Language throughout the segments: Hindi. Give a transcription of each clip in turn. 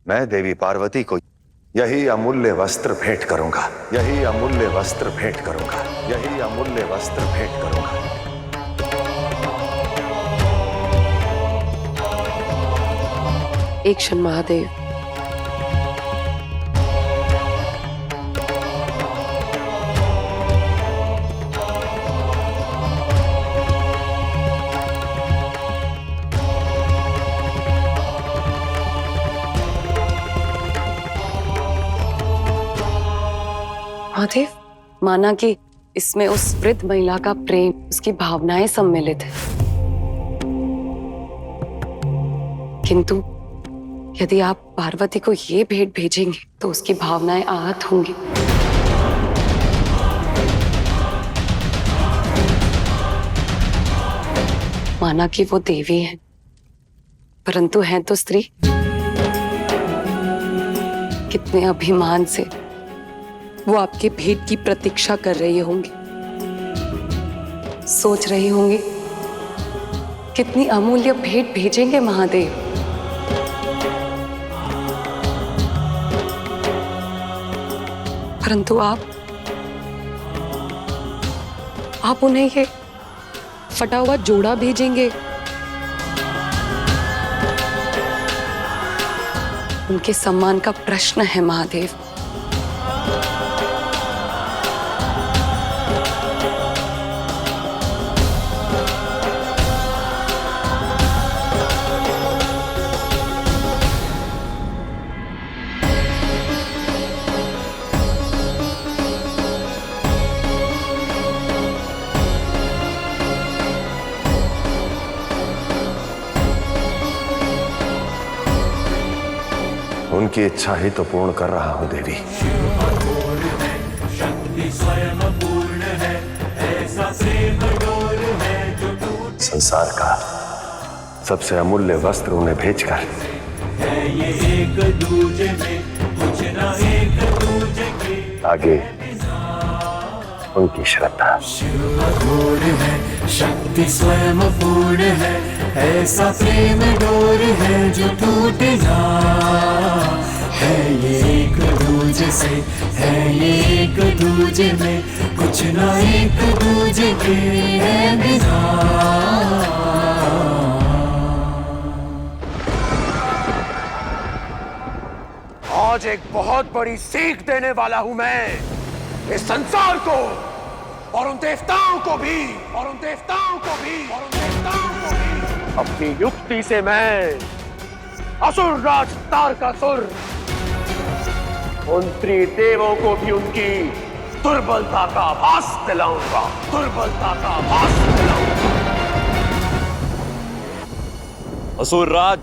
मैं देवी पार्वती को यही अमूल्य वस्त्र भेंट करूंगा, यही अमूल्य वस्त्र भेंट करूंगा, यही अमूल्य वस्त्र भेंट करूंगा। एक क्षण महादेव। महादेव, माना कि इसमें उस वृद्ध महिला का प्रेम, उसकी भावनाएं सम्मिलित है, किंतु यदि आप पार्वती को ये भेंट भेजेंगे तो उसकी भावनाएं आहत होंगी। माना कि वो देवी है, परंतु हैं तो स्त्री। कितने अभिमान से वो आपके भेंट की प्रतीक्षा कर रही होंगी, सोच रही होंगी कितनी अमूल्य भेंट भेजेंगे महादेव। परंतु आप उन्हें ये फटा हुआ जोड़ा भेजेंगे। उनके सम्मान का प्रश्न है महादेव। उनकी इच्छा ही तो पूर्ण कर रहा हूं देवी। संसार का सबसे अमूल्य वस्त्र उन्हें भेजकर आगे उनकी श्रद्धा। शक्ति स्वयं पूर्ण है, ऐसा प्रेम डोर है जो टूट ना। है ये एक दूजे से, है ये एक दूजे में, कुछ ना एक दूजे के है बिना। आज एक बहुत बड़ी सीख देने वाला हूं मैं इस संसार को, और उन देवताओं को भी, और उन देवताओं को भी, और उन देवताओं को भी। अपनी युक्ति से मैं असुर राज तारकासुर, उन त्रिदेवों को भी उनकी दुर्बलता का आभास दिलाऊंगा, दुर्बलता का आभास दिलाऊंगा। असुर राज,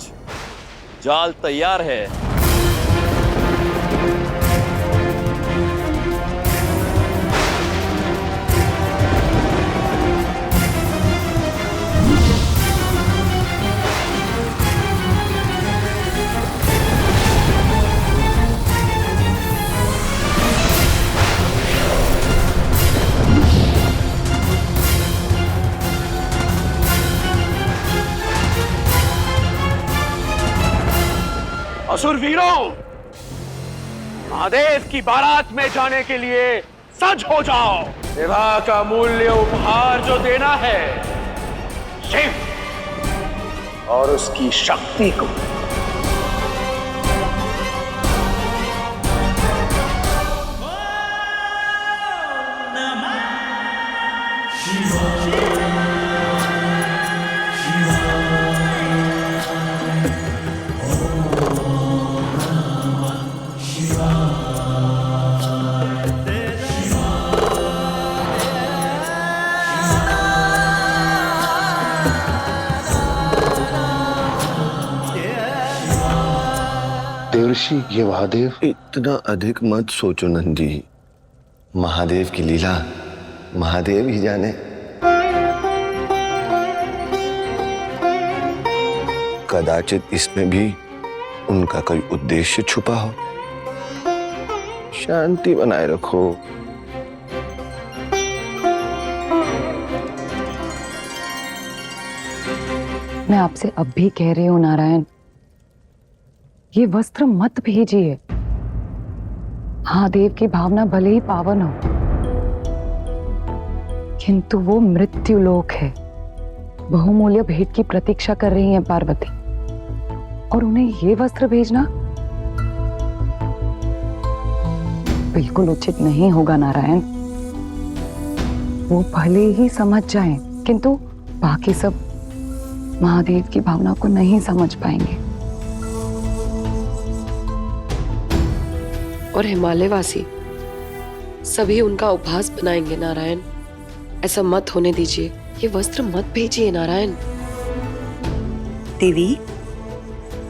जाल तैयार है। असुरवीरों, महादेव की बारात में जाने के लिए सज हो जाओ। विवाह का मूल्य उपहार जो देना है शिव और उसकी शक्ति को। देवर्षि, ये महादेव इतना अधिक मत सोचो नंदी। महादेव की लीला महादेव ही जाने। कदाचित इसमें भी उनका कोई उद्देश्य छुपा हो। शांति बनाए रखो। मैं आपसे अब भी कह रही हूं नारायण, ये वस्त्र मत भेजिए। महादेव की भावना भले ही पावन हो, किंतु वो मृत्यु लोक है। बहुमूल्य भेंट की प्रतीक्षा कर रही हैं पार्वती, और उन्हें ये वस्त्र भेजना बिल्कुल उचित नहीं होगा नारायण। वो भले ही समझ जाएं, किंतु बाकी सब महादेव की भावना को नहीं समझ पाएंगे। और हिमालयवासी सभी उनका उपहास बनाएंगे नारायण। ऐसा मत होने दीजिए, ये वस्त्र मत भेजिए नारायण। देवी,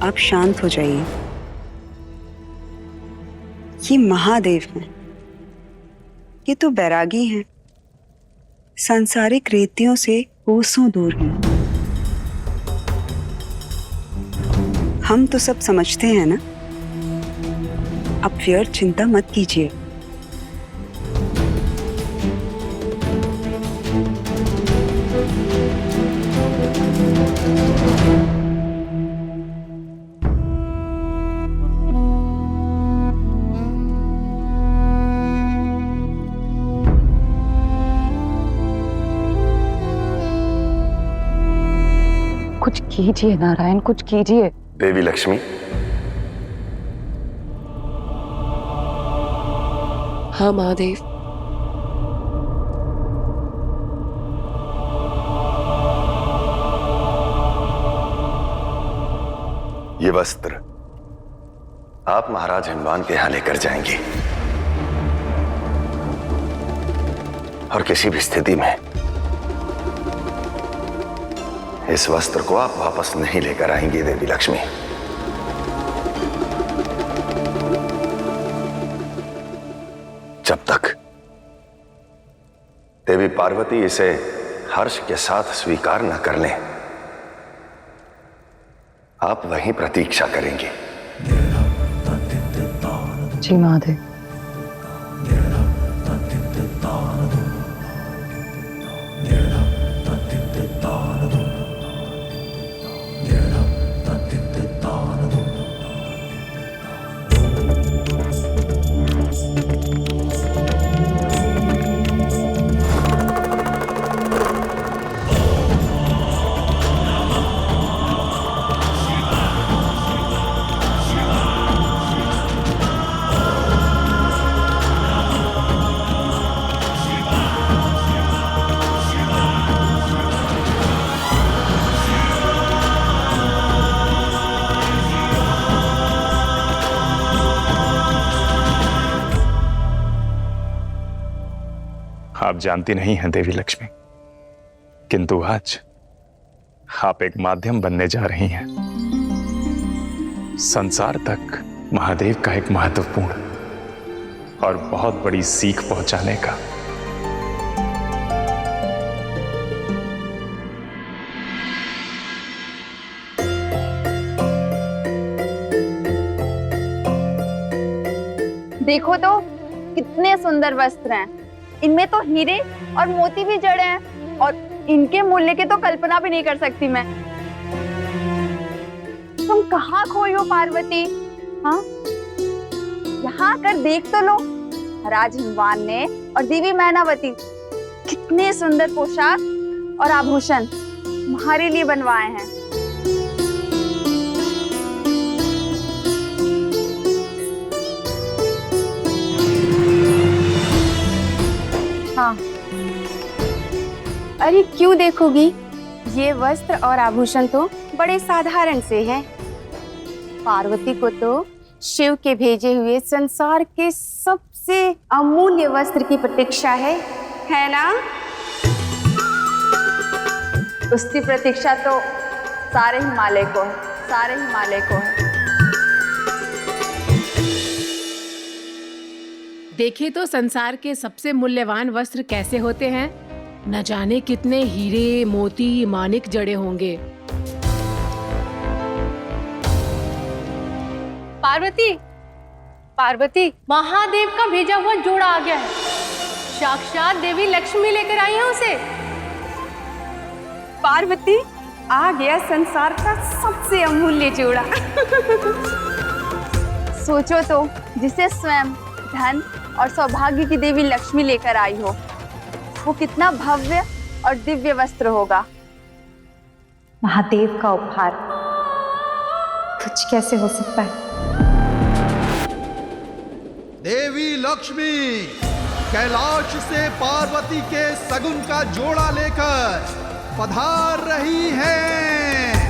आप शांत हो जाइए। ये महादेव हैं, ये तो बैरागी हैं, सांसारिक रीतियों से कोसों दूर हैं। हम तो सब समझते हैं ना। अब व्यर्थ चिंता मत कीजिए। कुछ कीजिए नारायण, कुछ कीजिए। देवी लक्ष्मी, हाँ महादेव। ये वस्त्र आप महाराज हिमवान के यहां लेकर जाएंगी, और किसी भी स्थिति में इस वस्त्र को आप वापस नहीं लेकर आएंगी देवी लक्ष्मी। जब तक देवी पार्वती इसे हर्ष के साथ स्वीकार न कर लें, आप वहीं प्रतीक्षा करेंगे। जी महादेव। आप जानती नहीं हैं देवी लक्ष्मी, किंतु आज आप एक माध्यम बनने जा रही हैं संसार तक महादेव का एक महत्वपूर्ण और बहुत बड़ी सीख पहुंचाने का। देखो तो कितने सुंदर वस्त्र हैं। इनमें तो हीरे और मोती भी जड़े हैं, और इनके मूल्य की तो कल्पना भी नहीं कर सकती मैं। तुम कहाँ खोई हो पार्वती? हाँ, यहाँ आकर देख तो लो। महाराज हिमवान ने और देवी मैनावती कितने सुंदर पोशाक और आभूषण तुम्हारे लिए बनवाए हैं। हाँ। अरे क्यों देखोगी, ये वस्त्र और आभूषण तो बड़े साधारण से हैं। पार्वती को तो शिव के भेजे हुए संसार के सबसे अमूल्य वस्त्र की प्रतीक्षा है ना? उसकी प्रतीक्षा तो सारे हिमालय को है, सारे हिमालय को है। देखे तो संसार के सबसे मूल्यवान वस्त्र कैसे होते हैं। न जाने कितने हीरे, मोती, मानिक जड़े होंगे। पार्वती, पार्वती, महादेव का भेजा हुआ जोड़ा आ गया है। साक्षात देवी लक्ष्मी लेकर आई है उसे। पार्वती, आ गया संसार का सबसे अमूल्य जोड़ा। सोचो तो, जिसे स्वयं धन और सौभाग्य की देवी लक्ष्मी लेकर आई हो, वो कितना भव्य और दिव्य वस्त्र होगा। महादेव का उपहार कुछ कैसे हो सकता है? देवी लक्ष्मी कैलाश से पार्वती के सगुन का जोड़ा लेकर पधार रही हैं।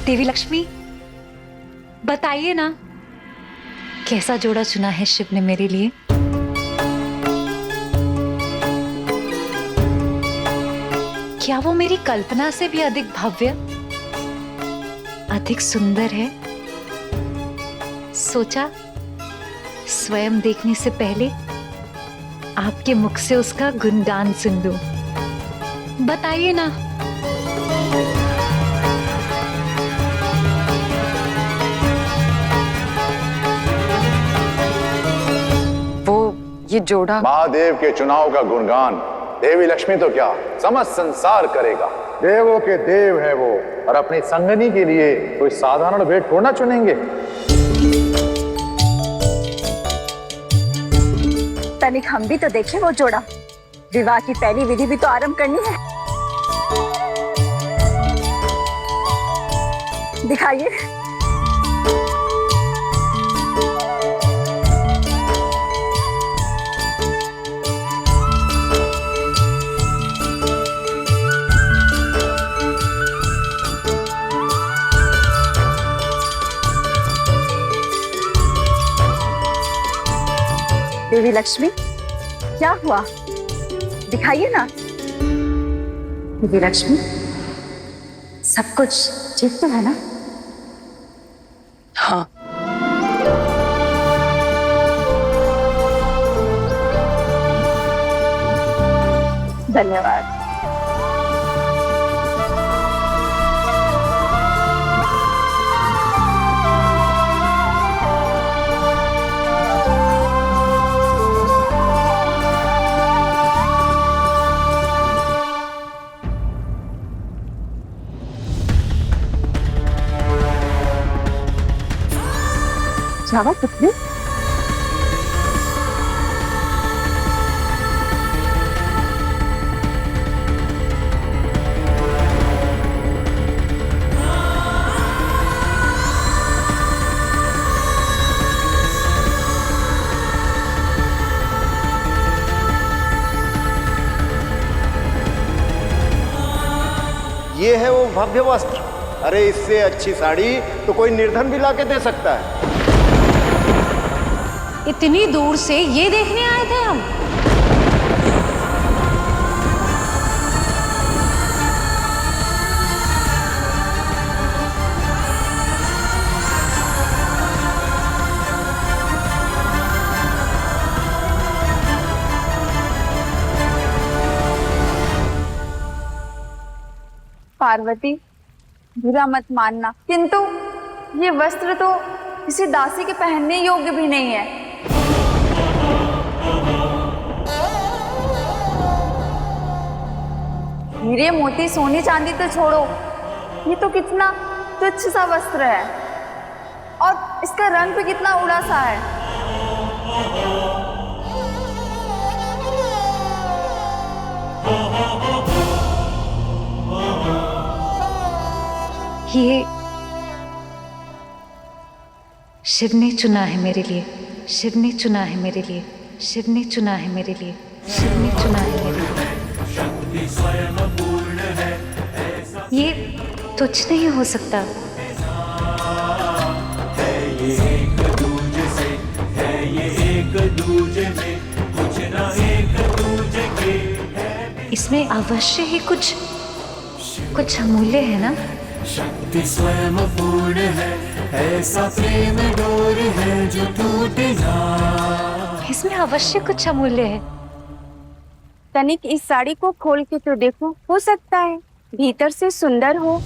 देवी लक्ष्मी, बताइए ना, कैसा जोड़ा चुना है शिव ने मेरे लिए? क्या वो मेरी कल्पना से भी अधिक भव्य, अधिक सुंदर है? सोचा स्वयं देखने से पहले आपके मुख से उसका गुणगान सुन लूं। बताइए ना। ये जोड़ा महादेव के चुनाव का गुणगान देवी लक्ष्मी तो क्या समस्त संसार करेगा। देवों के देव है वो, और अपनी संगनी के लिए कोई साधारण भेंट थोड़ा ना चुनेंगे। तनिक हम भी तो देखें वो जोड़ा। विवाह की पहली विधि भी तो आरंभ करनी है। दिखाइए। देवी लक्ष्मी, क्या हुआ? दिखाइए ना। देवी लक्ष्मी, सब कुछ ठीक तो है ना? हाँ। धन्यवाद। जावा पुत्री, ये है वो भव्य वस्त्र। अरे इससे अच्छी साड़ी तो कोई निर्धन भी लाके दे सकता है। इतनी दूर से ये देखने आए थे हम? पार्वती, बुरा मत मानना, किंतु ये वस्त्र तो किसी दासी के पहनने योग्य भी नहीं है। हीरे मोती सोने चांदी तो छोड़ो, ये तो कितना तुच्छ सा वस्त्र है, और इसका रंग भी कितना उड़ा सा है। ये शिव ने चुना है मेरे लिए, शिव ने चुना है मेरे लिए, शिव ने चुना है मेरे लिए, शिव ने चुना है मेरे लिए। ये तुच्छ नहीं हो सकता। इसमें अवश्य ही कुछ अमूल्य है ना? शक्ति स्वयं पूर्ण है, ऐसा प्रेम डोर है जो टूट ना। इसमें अवश्य कुछ अमूल्य है। तनिक इस साड़ी को खोल के तो देखो, हो सकता है भीतर से सुंदर हो।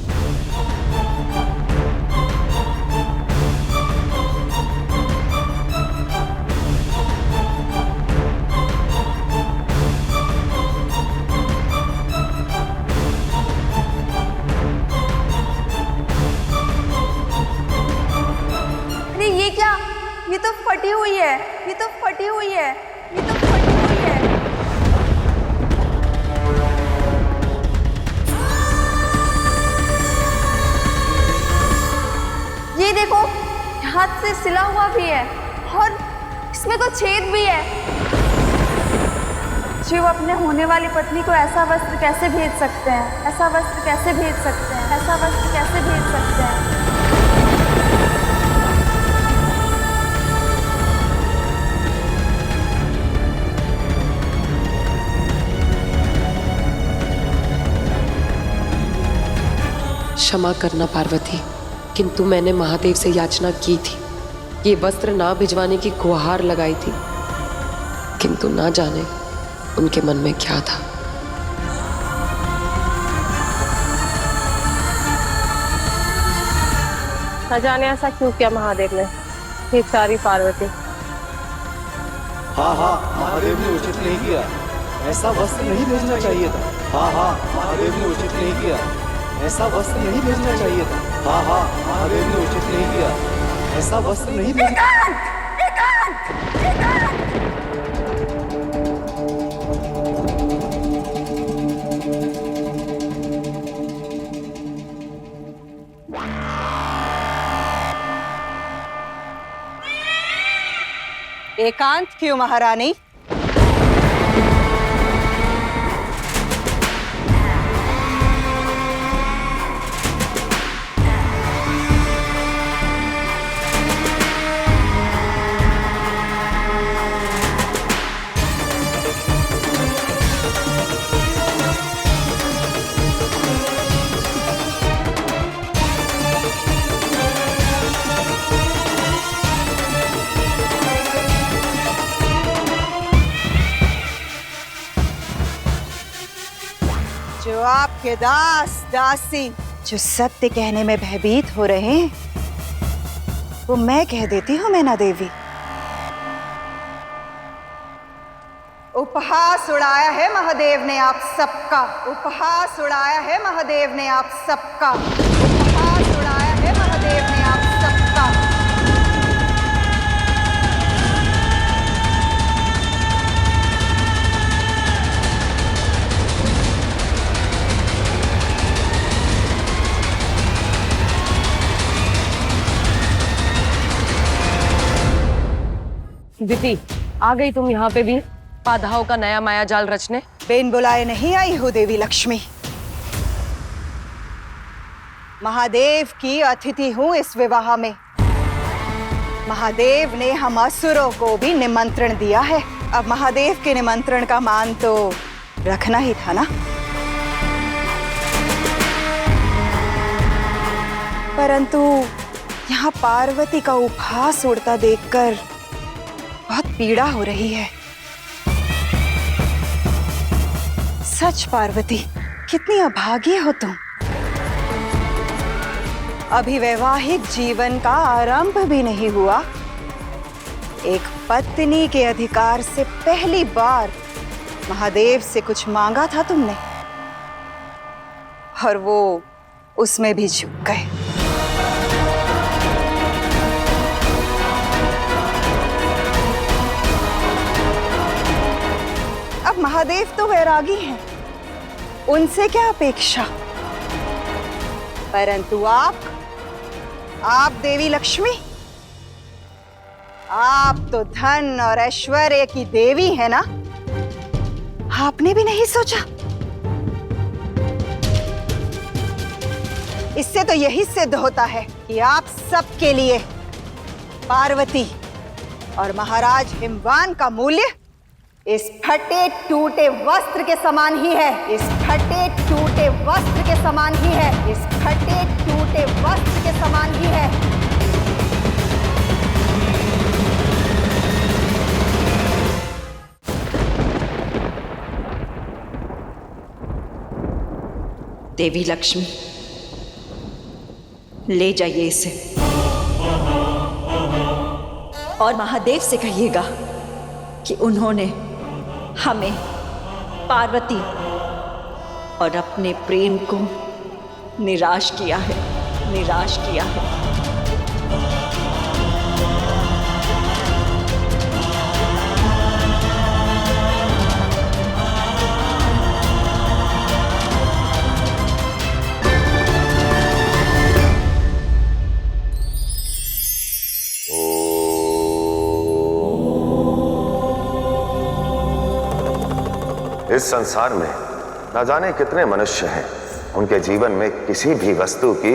ये तो फटी हुई है, ये तो फटी हुई है, ये तो फटी हुई है। ये देखो, हाथ से सिला हुआ भी है और इसमें तो छेद भी है। शिव अपने होने वाली पत्नी को ऐसा वस्त्र कैसे भेज सकते हैं? ऐसा वस्त्र कैसे भेज सकते हैं? ऐसा वस्त्र कैसे भेज सकते हैं? क्षमा करना पार्वती, किंतु मैंने महादेव से याचना की थी, ये वस्त्र ना भिजवाने की गुहार लगाई थी, किंतु ना जाने उनके मन में क्या था। न जाने ऐसा क्यों किया महादेव ने। बेचारी पार्वती। हाँ हाँ, महादेव ने उचित नहीं किया, ऐसा वस्त्र नहीं भेजना चाहिए था। हाँ हाँ, महादेव ने उचित नहीं किया, ऐसा वस्त्र नहीं भेजना चाहिए था। हाँ हाँ, महादेव ने उचित नहीं किया, ऐसा वस्त्र नहीं भेजना। एकांत क्यों महारानी? जो आपके दास दासी जो सत्य कहने में भयभीत हो रहे हैं, वो मैं कह देती हूँ मैना देवी। उपहास उड़ाया है महादेव ने आप सबका, उपहास उड़ाया है महादेव ने आप सबका, उपहास उड़ाया है महादेव ने आप सबका। दीदी, आ गई तुम यहाँ पे भी बाधाओं का नया माया जाल रचने? बिन बुलाए नहीं आई हो देवी लक्ष्मी। महादेव की अतिथि हूँ इस विवाह में। महादेव ने हम असुरों को भी निमंत्रण दिया है। अब महादेव के निमंत्रण का मान तो रखना ही था ना। परंतु यहाँ पार्वती का उपहास उड़ता देखकर बहुत पीड़ा हो रही है। सच पार्वती, कितनी अभागी हो तुम। अभी वैवाहिक जीवन का आरंभ भी नहीं हुआ, एक पत्नी के अधिकार से पहली बार महादेव से कुछ मांगा था तुमने, और वो उसमें भी झुक गए। अब महादेव तो वैरागी हैं, उनसे क्या अपेक्षा। परंतु आप देवी लक्ष्मी, आप तो धन और ऐश्वर्य की देवी है ना। आपने भी नहीं सोचा। इससे तो यही सिद्ध होता है कि आप सबके लिए पार्वती और महाराज हिमवान का मूल्य इस फटे टूटे वस्त्र के समान ही है। इस फटे टूटे वस्त्र के समान ही है। इस फटे टूटे वस्त्र के समान ही है। देवी लक्ष्मी, ले जाइए इसे और महादेव से कहिएगा कि उन्होंने हमें, पार्वती और अपने प्रेम को निराश किया है, निराश किया है। इस संसार में न जाने कितने मनुष्य हैं, उनके जीवन में किसी भी वस्तु की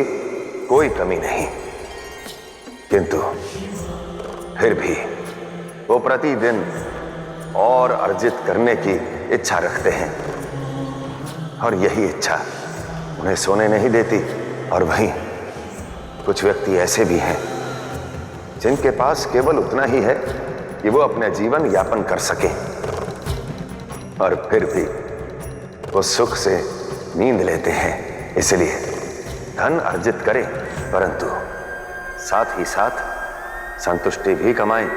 कोई कमी नहीं, किंतु फिर भी वो प्रतिदिन और अर्जित करने की इच्छा रखते हैं, और यही इच्छा उन्हें सोने नहीं देती। और वहीं कुछ व्यक्ति ऐसे भी हैं जिनके पास केवल उतना ही है कि वो अपने जीवन यापन कर सकें, और फिर भी वो सुख से नींद लेते हैं। इसलिए धन अर्जित करें, परंतु साथ ही साथ संतुष्टि भी कमाएं।